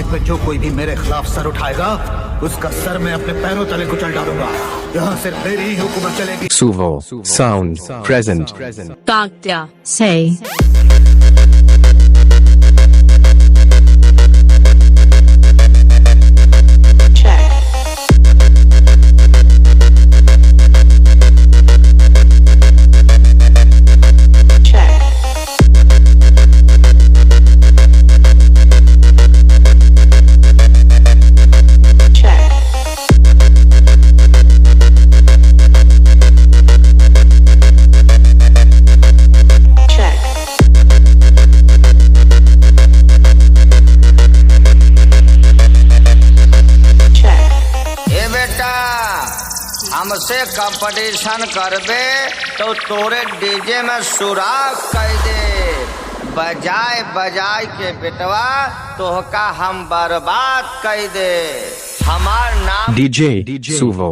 Market में जो कोई भी मेरे खिलाफ सर उठाएगा उसका सर मैं अपने पैरों तले कुचल डालूंगा। यहाँ सिर्फ मेरी ही हुकूमत चलेगी। Subha, sound, present. Kakya, say. हमसे कंपटीशन करबे तो तोरे डीजे में सुराख कर दे। बजाए बजाए के बेटवा तोहका हम बर्बाद कर दे। हमार नाम DJ Subha.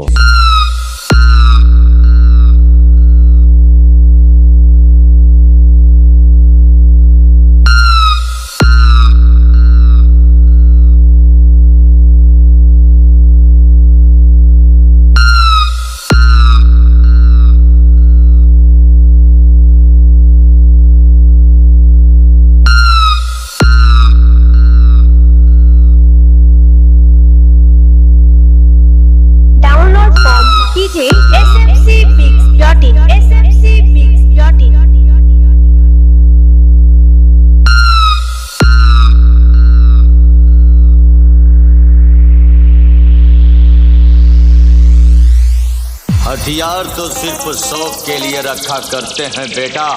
djsubhaproductionsubhasoun7714 हथियार तो सिर्फ शौक के लिए रखा करते हैं बेटा,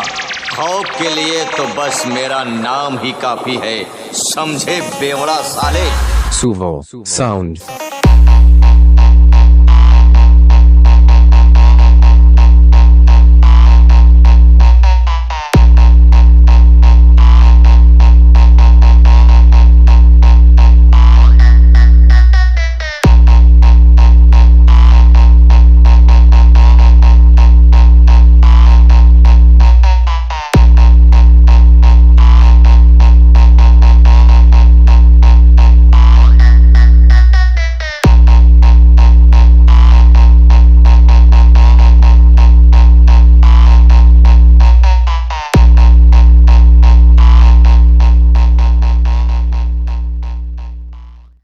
खौफ के लिए तो बस मेरा नाम ही काफी है। समझे बेवड़ा साले। Subha, sound.